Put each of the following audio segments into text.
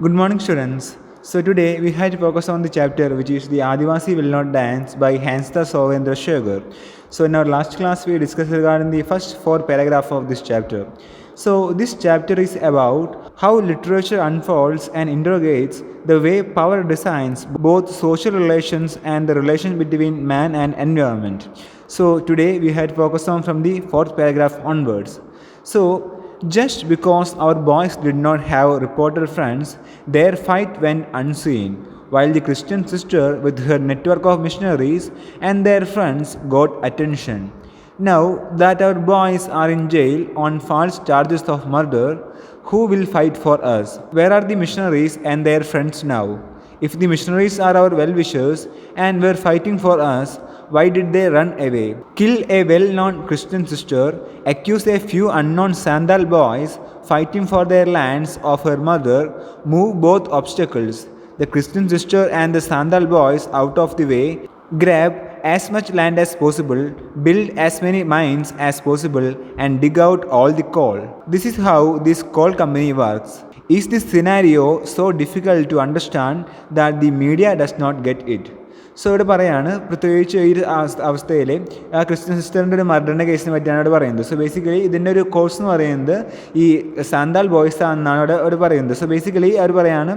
Good morning, students. So today we had to focus on the chapter which is the Adivasi Will Not Dance by Hansda Sovendra Shekhar. So in our last class we discussed regarding the first four paragraphs of this chapter. So this chapter is about how literature unfolds and interrogates the way power designs both social relations and the relation between man and environment. So today we had to focus on from the fourth paragraph onwards. So just because our boys did not have reporter friends, their fight went unseen, while the Christian sister, with her network of missionaries and their friends, got attention. Now that our boys are in jail on false charges of murder, who will fight for us? Where are the missionaries and their friends now? If the missionaries are our well wishers and were fighting for us, why did they run away? Kill a well known Christian sister, accuse a few unknown Sandal boys fighting for their lands of her mother, move both obstacles, the Christian sister and the Sandal boys out of the way, grab as much land as possible, build as many mines as possible, and dig out all the coal. This is how this coal company works. Is this scenario so difficult to understand that the media does not get it? So ഇവിടെ പറയാണ് പ്രത്യേകിച്ച് ഈ ഒരു അവസ്ഥയിൽ ആ Christian സിസ്റ്ററിൻ്റെ ഒരു മർഡറിൻ്റെ കേസിനെ പറ്റിയാണ് ഇവിടെ പറയുന്നത്. സോ ബേസിക്കലി ഇതിൻ്റെ ഒരു കോഴ്സ് എന്ന് പറയുന്നത് ഈ സാന്താൽ ബോയ്സ് എന്നാണ് ഇവിടെ പറയുന്നത്. സോ ബേസിക്കലി അവർ പറയാണ്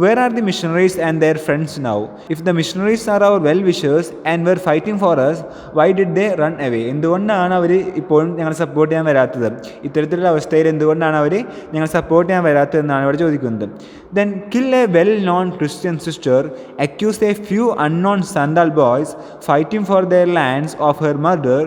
where are the missionaries and their friends now? If the missionaries are our well wishers and were fighting for us, why did they run away? എന്തുകൊണ്ടാണ് അവർ ഇപ്പോഴും ഞങ്ങളെ സപ്പോർട്ട് ചെയ്യാൻ വരാത്തത്? ഇത്തരത്തിലുള്ള അവസ്ഥയിൽ എന്തുകൊണ്ടാണ് അവർ ഞങ്ങൾ സപ്പോർട്ട് ചെയ്യാൻ വരാത്തതെന്നാണ് ഇവിടെ ചോദിക്കുന്നത്. Then kill a well known Christian sister, accuse a few unknown Sandal boys fighting for their lands of her murder,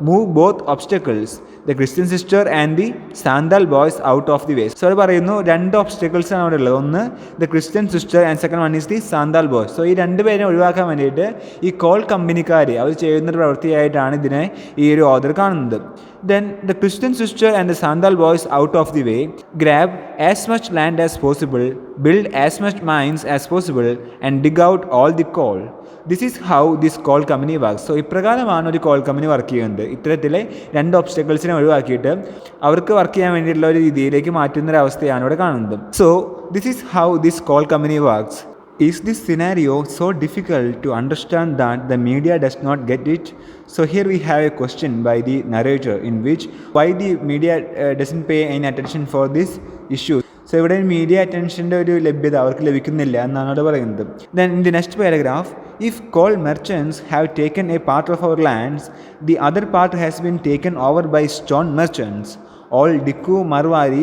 move both obstacles, the Christian sister and the Sandal boys out of the way. So അത് പറയുന്നു രണ്ട് obstacles ആണ് അവിടെ ഉള്ളത്. ഒന്ന് the Christian sister and second one is the Santhal boys. So ഈ രണ്ട് പേരെ ഒഴിവാക്കാൻ വേണ്ടിയിട്ട് ഈ കോൾ കമ്പനിക്കാർ അവർ ചെയ്യുന്നൊരു പ്രവൃത്തിയായിട്ടാണ് ഇതിനെ ഈ ഒരു ഓർഡർ കാണുന്നത്. Then the Christian sister and the Sandal boys out of the way, grab as much land as possible, build as much mines as possible, and dig out all the coal. This is how this call company work. So ഇപ്രകാരമാണ് ഒരു call company work ചെയ്യുന്നത്. ഇത്തരത്തിലെ രണ്ട് ഒബ്സ്റ്റക്കിൾസിനെ ഒഴിവാക്കിയിട്ട് അവർക്ക് work ചെയ്യാൻ വേണ്ടിയിട്ടുള്ള ഒരു രീതിയിലേക്ക് മാറ്റുന്നൊരവസ്ഥയാണ് ഇവിടെ കാണുന്നത്. So this is how this call company works. Is this scenario so difficult to understand that the media does not get it? So here we have a question by the narrator in which why the media doesn't pay any attention for this issue. So ഇവിടെ media അറ്റൻഷൻ്റെ ഒരു ലഭ്യത അവർക്ക് ലഭിക്കുന്നില്ല എന്നാണ് അവിടെ പറയുന്നത്. Then in the next paragraph, if coal merchants have taken a part of our lands, the other part has been taken over by stone merchants. All Dikku, Marwari,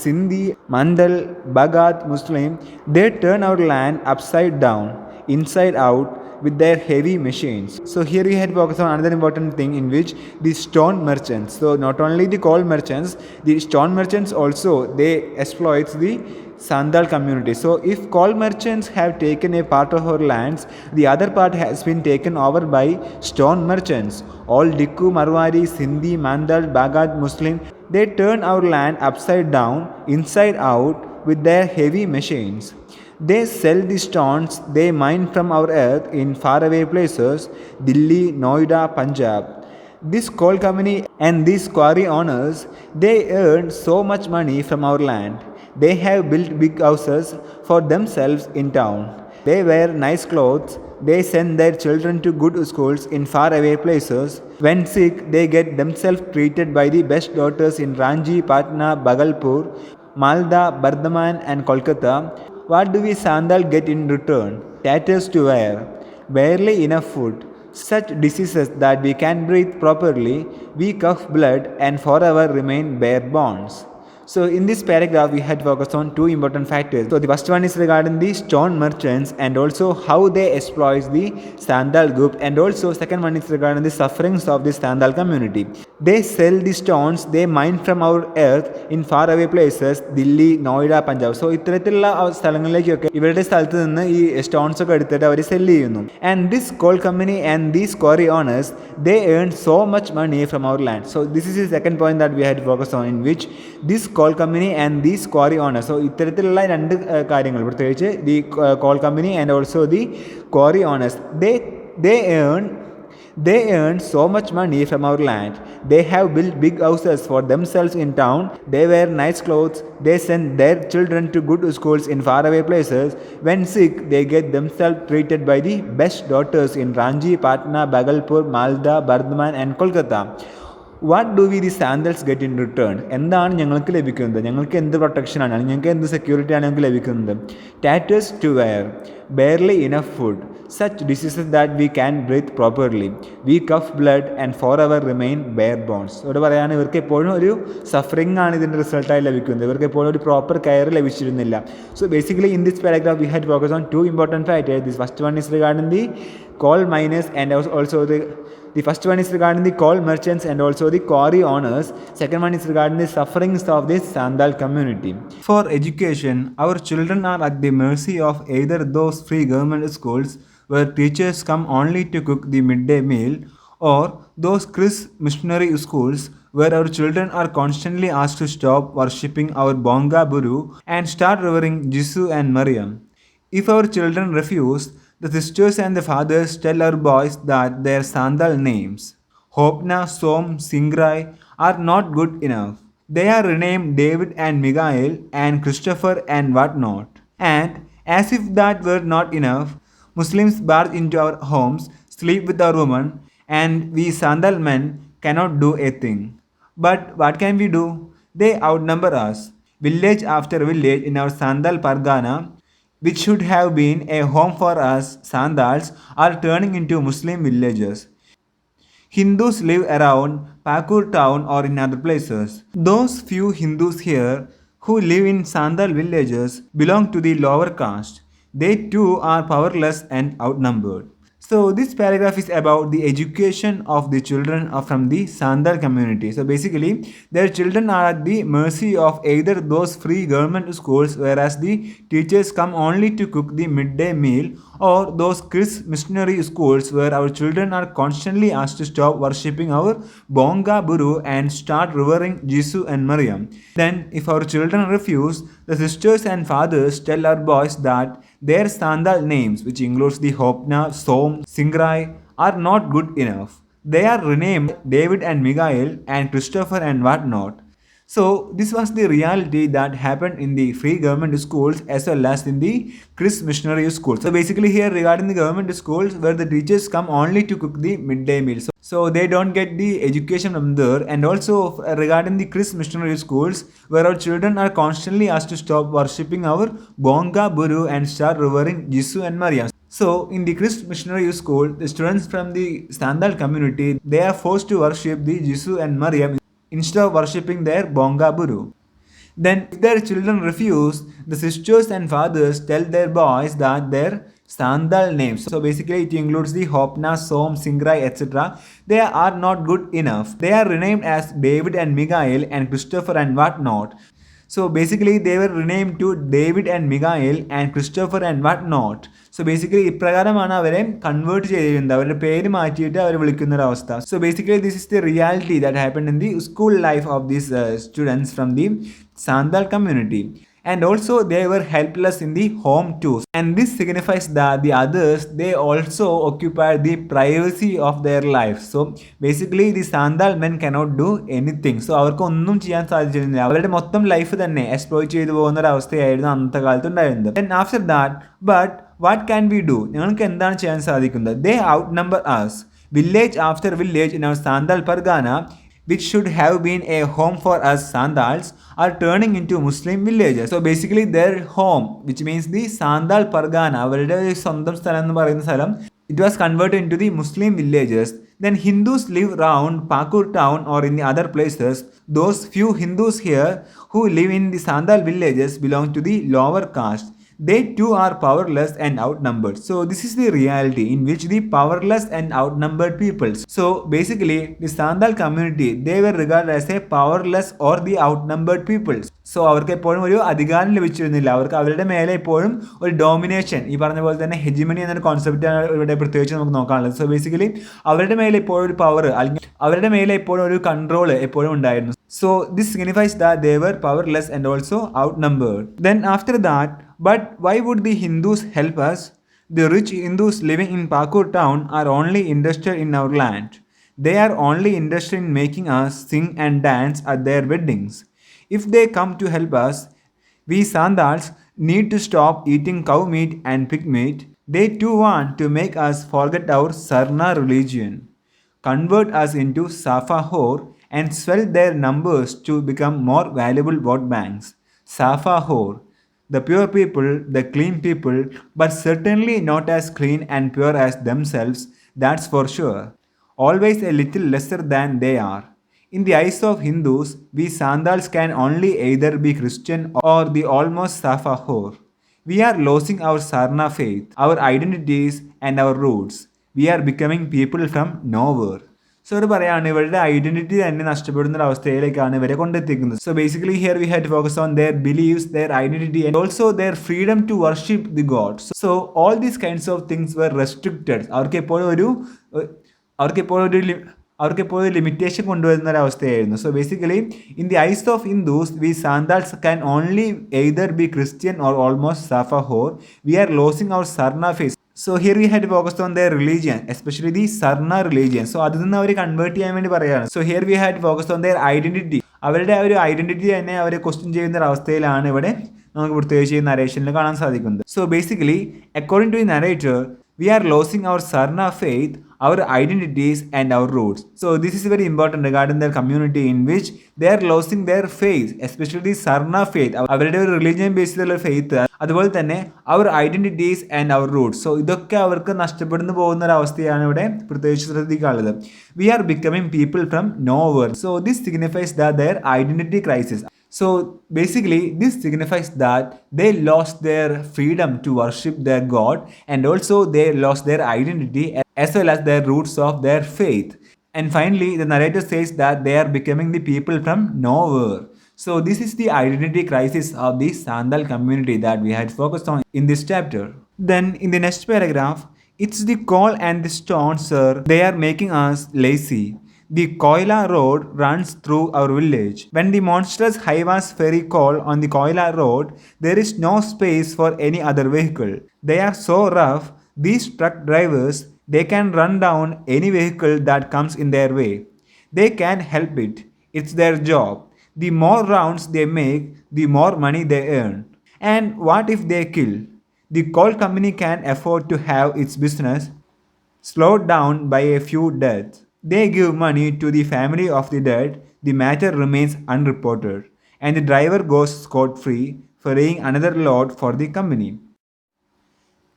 Sindhi, Mandal, Bhagat, Muslim, they turn our land upside down, inside out, with their heavy machines. So here we had focused on another important thing in which the stone merchants. So not only the coal merchants, the stone merchants also they exploit the Sandal community. So if coal merchants have taken a part of our lands, the other part has been taken over by stone merchants. All Dikku, Marwari, Sindhi, Mandal, Bhagat, Muslim, they turn our land upside down, inside out, with their heavy machines. They sell the stones they mine from our earth in faraway places, Delhi, Noida, Punjab. This coal company and these quarry owners, they earn so much money from our land. They have built big houses for themselves in town. They wear nice clothes. They send their children to good schools in faraway places. When sick, they get themselves treated by the best doctors in Ranchi, Patna, Bhagalpur, Malda, Bardhaman and Kolkata. What do we Sandal get in return? Tatters to wear, barely enough food, such diseases that we can't breathe properly, we cough blood and forever remain bare bones. So in this paragraph we had focused on two important factors. So the first one is regarding the stone merchants and also how they exploit the Sandal group, and also second one is regarding the sufferings of the Sandal community. They sell the stones they mine from our earth in faraway places, Delhi, Noida, Punjab. So ഇത്തരത്തിലുള്ള സ്ഥലങ്ങളിലേക്കൊക്കെ ഇവരുടെ സ്ഥലത്ത് നിന്ന് ഈ stones ഒക്കെ എടുത്തിട്ട് അവർ cell ചെയ്യുന്നു. And this coal company and these quarry owners, they earn so much money from our land. So this is the second point that we had focused on, in which this coal company and these quarry owners. So ഇത്തരത്തിലുള്ള രണ്ട് കാര്യങ്ങൾ, പ്രത്യേകിച്ച് the coal company and also the quarry owners, they earn They earn so much money from our land. They have built big houses for themselves in town. They wear nice clothes. They send their children to good schools in faraway places. When sick, they get themselves treated by the best doctors in Ranchi, Patna, Bhagalpur, Malda, Bardhaman and Kolkata. What do we the sandals get in return? എന്താണ് ഞങ്ങൾക്ക് ലഭിക്കുന്നത്? ഞങ്ങൾക്ക് എന്ത് പ്രൊട്ടക്ഷനാണ്, അല്ലെങ്കിൽ ഞങ്ങൾക്ക് എന്ത് സെക്യൂരിറ്റിയാണ് ഞങ്ങൾക്ക് ലഭിക്കുന്നത്? Tatters to wear, barely enough food, such diseases that we can breathe properly, we cough blood and forever remain bare bones. ഇവിടെ പറയുകയാണ് ഇവർക്ക് എപ്പോഴും ഒരു സഫറിംഗ് ആണ് ഇതിൻ്റെ റിസൾട്ടായി ലഭിക്കുന്നത്. ഇവർക്ക് എപ്പോഴും ഒരു പ്രോപ്പർ കെയർ ലഭിച്ചിരുന്നില്ല. So basically in this paragraph we had focus on two important factors. This first one is regarding the coal miners and also the first one is regarding the coal merchants and also the quarry owners. Second one is regarding the sufferings of this Sandal community. For education, our children are at the mercy of either those free government schools where teachers come only to cook the midday meal, or those Chris missionary schools where our children are constantly asked to stop worshipping our Bonga Buru and start revering Jisu and Mariam. If our children refuse, the sisters and the fathers tell our boys that their Sandal names, Hopna, Som, Singrai, are not good enough. They are renamed David and Michael and Christopher and whatnot. And as if that were not enough, Muslims barge into our homes, sleep with our women, and we Sandal men cannot do a thing. But what can we do? They outnumber us. Village after village in our Sandal Pargana, which should have been a home for us Sandals, are turning into Muslim villages. Hindus live around Pakur town or in other places. Those few Hindus here who live in Sandal villages belong to the lower caste. They too are powerless and outnumbered. So this paragraph is about the education of the children from the Sandal community. So basically their children are at the mercy of either those free government schools whereas the teachers come only to cook the midday meal, or those Chris missionary schools where our children are constantly asked to stop worshipping our Bonga Buru and start revering Jisu and Mariam. Then if our children refuse, the sisters and fathers tell our boys that their Sandal names, which includes the Hopna, Som, Singrai, are not good enough. They are renamed David and Michael and Christopher and whatnot. So this was the reality that happened in the free government schools as well as in the Chris missionary schools. So basically here regarding the government schools where the teachers come only to cook the midday meal. So they don't get the education from there. And also regarding the Chris missionary schools where our children are constantly asked to stop worshipping our Bonga Buru and start revering Jisu and Mariam. So in the Christ missionary school, the students from the Sandal community, they are forced to worship the Jisu and Mariam instead of worshipping their Bonga Buru. Then if their children refuse, the sisters and fathers tell their boys that their Sandal names, so basically it includes the Hopna, Som, Singrai, etc., they are not good enough. They are renamed as David and Michael and Christopher and whatnot. So basically they were renamed to David and Michael and Christopher and whatnot. So basically ഇപ്രകാരമാണ് അവരെ convert ചെയ്തിരുന്നത്, അവരുടെ പേര് മാറ്റിയിട്ട് അവർ വിളിക്കുന്ന ഒരു അവസ്ഥ. So basically this is the reality that happened in the school life of these students from the Sandal community. And also they were helpless in the home too. And this signifies that the others, they also occupied the privacy of their life. So basically the Sandal men cannot do anything. So അവർക്ക് ഒന്നും ചെയ്യാൻ സാധിച്ചിരുന്നില്ല. അവരുടെ മൊത്തം life തന്നെ exploit ചെയ്തു പോകുന്ന ഒരു അവസ്ഥയായിരുന്നു അന്നത്തെ കാലത്ത് ഉണ്ടായിരുന്നത്. Then after that, but what can we do? ഞങ്ങൾക്ക് എന്താണ് ചെയ്യാൻ സാധിക്കുന്നത്? They outnumber us. Village after village in our Sandal Pargana, which should have been a home for us Sandals, are turning into Muslim villages. So basically their home, which means the Sandal Pargana, അവരുടെ സ്വന്തം സ്ഥലം എന്ന് പറയുന്ന സ്ഥലം, it was converted into the Muslim villages. Then Hindus live around Pakur town or in the other places. Those few Hindus here who live in the Sandal villages belong to the lower caste. They too are powerless and outnumbered. So this is the reality in which the powerless and outnumbered peoples. So basically the Sandal community, they were regarded as a powerless or the outnumbered peoples. So അവർക്ക് എപ്പോഴും ഒരു അധികാരം ലഭിച്ചിരുന്നില്ല. അവർക്ക് അവരുടെ മേലെ എപ്പോഴും ഒരു ഡോമിനേഷൻ, ഈ പറഞ്ഞ പോലെ തന്നെ ഹെജിമണി എന്നൊരു കോൺസെപ്റ്റാണ് ഇവിടെ പ്രത്യേകിച്ച് നമുക്ക് നോക്കാനുള്ളത്. സോ ബേസിക്കലി അവരുടെ മേലെ എപ്പോഴും ഒരു പവർ, അല്ലെങ്കിൽ അവരുടെ മേലെ എപ്പോഴും ഒരു കൺട്രോൾ എപ്പോഴും ഉണ്ടായിരുന്നു. So this signifies that they were powerless and also outnumbered. Then after that, but why would the Hindus help us? The rich Hindus living in Pakur town are only interested in our land. They are only interested in making us sing and dance at their weddings. If they come to help us, we Sandals need to stop eating cow meat and pig meat. They too want to make us forget our Sarna religion, convert us into Safa Hor, and swell their numbers to become more valuable vote banks. Safa Hor, the pure people, the clean people, but certainly not as clean and pure as themselves, that's for sure. Always a little lesser than they are. In the eyes of Hindus, we Sandals can only either be Christian or the almost Safa Hor. We are losing our Sarna faith, our identities, and our roots. We are becoming people from nowhere. So അവർ പറയാണ് ഇവരുടെ identity തന്നെ നഷ്ടപ്പെടുന്ന ഒരു അവസ്ഥയിലേക്കാണ് ഇവരെ കൊണ്ടെത്തിക്കുന്നത്. So basically here we have to focus on their beliefs, their identity and also their freedom to worship the god. So all these kinds of things were restricted. അവർക്കെപ്പോഴും ഒരു ലിമിറ്റേഷൻ കൊണ്ടുവരുന്ന ഒരു അവസ്ഥയായിരുന്നു. So basically in the eyes of Hindus we Santhals can only either be Christian or almost Sapha Hor. We are losing our Sarna faith. So here we had focused on their religion, especially the Sarna religion. So അതിൽ നിന്ന് അവർ convert ചെയ്യാൻ വേണ്ടി പറയുകയാണ്. So here we had focused on their identity. അവരുടെ ആ ഒരു identity തന്നെ അവരെ ക്വസ്റ്റ്യൻ ചെയ്യുന്ന ഒരു അവസ്ഥയിലാണ് ഇവിടെ നമുക്ക് പ്രത്യേകിച്ച് ഈ നരേഷനിൽ കാണാൻ സാധിക്കുന്നത്. So basically according to the narrator, we are losing our Sarna faith, our identities and our roots. So this is very important regarding their community in which they are losing their faith, especially Sarna faith. അവരുടെ ഒരു religion ബേസിലുള്ള faith, അതുപോലെ തന്നെ our identities and our roots. So ഇതൊക്കെ അവർക്ക് നഷ്ടപ്പെടുന്നു പോകുന്ന ഒരു അവസ്ഥയാണ് ഇവിടെ പ്രത്യേകിച്ച് ശ്രദ്ധിക്കാനുള്ളത്. We are becoming people from nowhere. So this signifies that their identity crisis. So basically this signifies that they lost their freedom to worship their God, and also they lost their identity as well as their roots of their faith. And finally the narrator says that they are becoming the people from nowhere. So this is the identity crisis of the Sandal community that we had focused on in this chapter. Then in the next paragraph, it's the coal and the stones, sir, they are making us lazy. The Koila road runs through our village. When the monstrous Haivas ferry call on the Koila road, there is no space for any other vehicle. They are so rough, these truck drivers, they can run down any vehicle that comes in their way. They can't help it. It's their job. The more rounds they make, the more money they earn. And what if they kill? The coal company can afford to have its business slowed down by a few deaths. They give money to the family of the dead, the matter remains unreported, and the driver goes scot-free, ferrying another load for the company.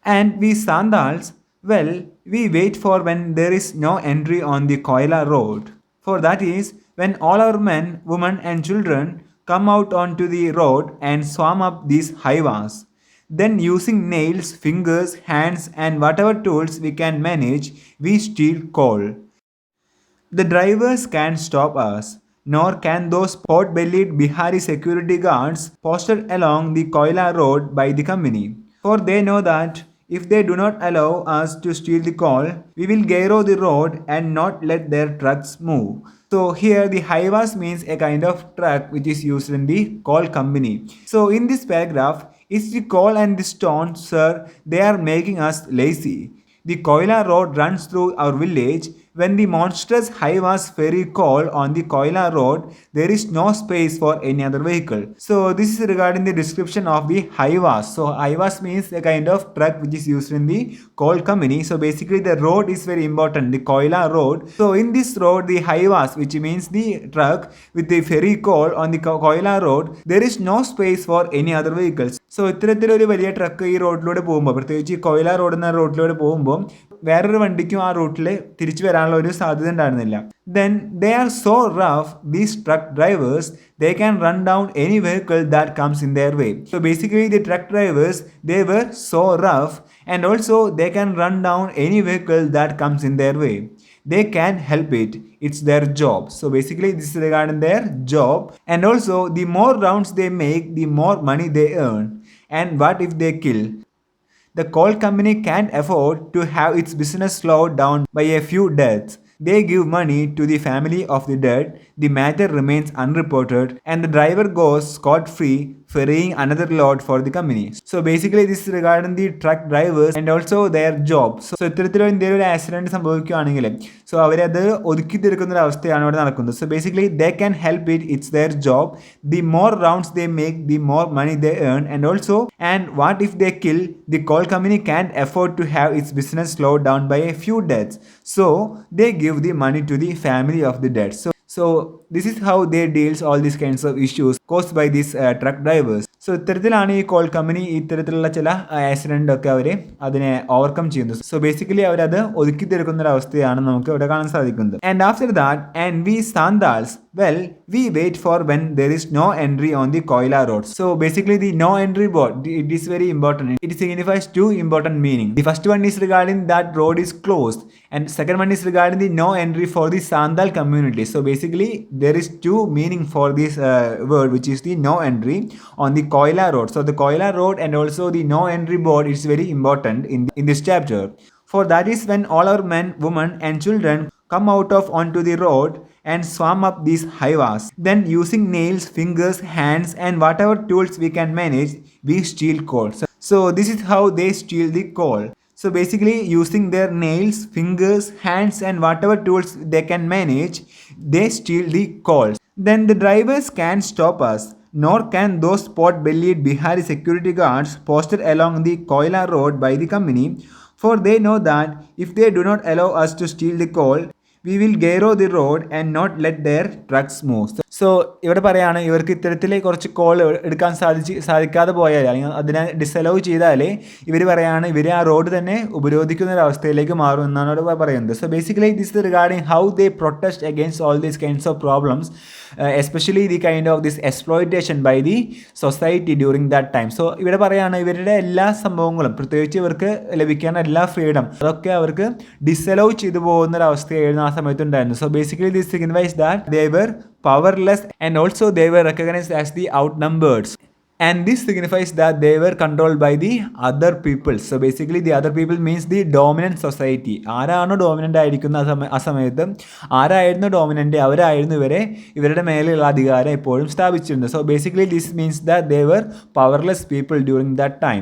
And we Sandals, well, we wait for when there is no entry on the Koila road. For that is when all our men, women and children come out onto the road and swarm up these Haivas. Then using nails, fingers, hands and whatever tools we can manage, we steal coal. The drivers can't stop us, nor can those pot-bellied Bihari security guards posted along the Koila road by the company. For they know that if they do not allow us to steal the coal, we will garrow the road and not let their trucks move. So here the Haivas means a kind of truck which is used in the coal company. So in this paragraph, it's the coal and the stone, sir, they are making us lazy. The Koila road runs through our village. When the monstrous Haivas ferry call on the Koila road, there is no space for any other vehicle. So this is regarding the description of the Haivas. So Haivas means a kind of truck which is used in the coal company. So basically the road is very important, the Koila road. So in this road, the Haivas, which means the truck with the ferry call on the Koila road, there is no space for any other vehicles. So ഇത്തരത്തിലൊരു വലിയ truck ഈ റോഡിലൂടെ പോകുമ്പോൾ, പ്രത്യേകിച്ച് ഈ കൊയില road എന്ന റോഡിലൂടെ പോകുമ്പോൾ വേറൊരു വണ്ടിക്കും ആ റൂട്ടിൽ തിരിച്ചു വരാനുള്ള ഒരു സാധ്യത ഉണ്ടായിരുന്നില്ല. Then they are so rough, these truck drivers, they can run down any vehicle that comes in their way. So basically the truck drivers, they were so rough, and also they can run down any vehicle that comes in their way. They can't help it. It's their job. So basically this is regarding their job. And also the more rounds they make, the more money they earn. And what if they kill? The coal company can't afford to have its business slowed down by a few deaths. They give money to the family of the dead, the matter remains unreported and the driver goes scot-free, ferrying another load for the company. So basically this is regarding the truck drivers and also their job. So ഇത്തരത്തിലുള്ള എന്തെങ്കിലും ഒരു accident സംഭവിക്കുകയാണെങ്കിൽ so അവരത് ഒതുക്കി തീർക്കുന്ന ഒരു അവസ്ഥയാണ് ഇവിടെ നടക്കുന്നത്. So basically they can help it's their job. The more rounds they make, the more money they earn. And what if they kill, the coal company can't afford to have its business slowed down by a few deaths. So they give the money to the family of the dead. So this is how they deals all these kinds of issues caused by these truck drivers. So ഇത്തരത്തിലാണ് ഈ call company ഇത്തരത്തിലുള്ള ചില accident ഒക്കെ അവർ അതിനെ overcome ചെയ്യുന്നത്. So basically അവരത് ഒതുക്കി തീർക്കുന്ന ഒരു അവസ്ഥയാണ് നമുക്ക് ഇവിടെ കാണാൻ സാധിക്കുന്നത്. And after that and we Santhals, well, we wait for when there is no entry on the Koila road. So basically the no entry board, it is very important. It signifies two important meaning. The first one is regarding that road is closed and second one is regarding the no entry for the Sandal community. So basically there is two meaning for this word, which is the no entry on the Koila road. So the Koila road and also the no entry board is very important in this chapter. For that is when all our men, women and children come out of onto the road and swarm up these highways. Then using nails, fingers, hands and whatever tools we can manage, we steal coal. So this is how they steal the coal. So basically using their nails, fingers, hands and whatever tools they can manage, they steal the coal. Then the drivers can't stop us, nor can those pot-bellied Bihari security guards posted along the Koila road by the company, for they know that if they do not allow us to steal the coal, we will garrow the road and not let their trucks move. So ഇവിടെ പറയുകയാണ് ഇവർക്ക് ഇത്തരത്തിൽ കുറച്ച് call എടുക്കാൻ സാധിക്കാതെ പോയാൽ അല്ലെങ്കിൽ അതിനെ ഡിസലവ് ചെയ്താൽ ഇവർ പറയുകയാണ് ഇവർ ആ റോഡ് തന്നെ ഉപരോധിക്കുന്ന ഒരു അവസ്ഥയിലേക്ക് മാറും എന്നാണ് ഇവിടെ പറയുന്നത്. So basically this regarding how they protest against all these kinds of problems, especially the kind of this exploitation by the society during that time. So ഇവിടെ പറയുകയാണ് ഇവരുടെ എല്ലാ സംഭവങ്ങളും, പ്രത്യേകിച്ച് ഇവർക്ക് ലഭിക്കേണ്ട എല്ലാ ഫ്രീഡം, അതൊക്കെ അവർക്ക് ഡിസലവ് ചെയ്തു പോകുന്ന ഒരു അവസ്ഥയായിരുന്നു ആ സമയത്തുണ്ടായിരുന്നു. So basically this signifies that they were powerless and also they were recognized as the outnumbered, and this signifies that they were controlled by the other people. So basically the other people means the dominant society. ആരാണോ dominant ആയിരിക്കുന്ന ആ സമയത്ത് ആരായിരുന്നു dominant, അവരായിരുന്നു ഇവരുടെ മേലെയുള്ള അധികാരം എപ്പോഴും സ്ഥാപിച്ചിരുന്നത്. So basically this means that they were powerless people during that time.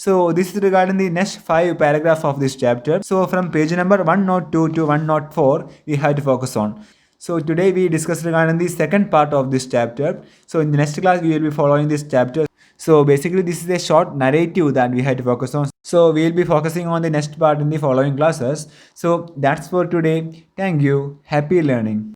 So this is regarding the next 5 paragraphs of this chapter. So from page number 102 to 104 we have to focus on. So today we discussed regarding the second part of this chapter. So in the next class we will be following this chapter. So basically this is a short narrative that we had to focus on. So we will be focusing on the next part in the following classes. So that's for today. Thank you. Happy learning.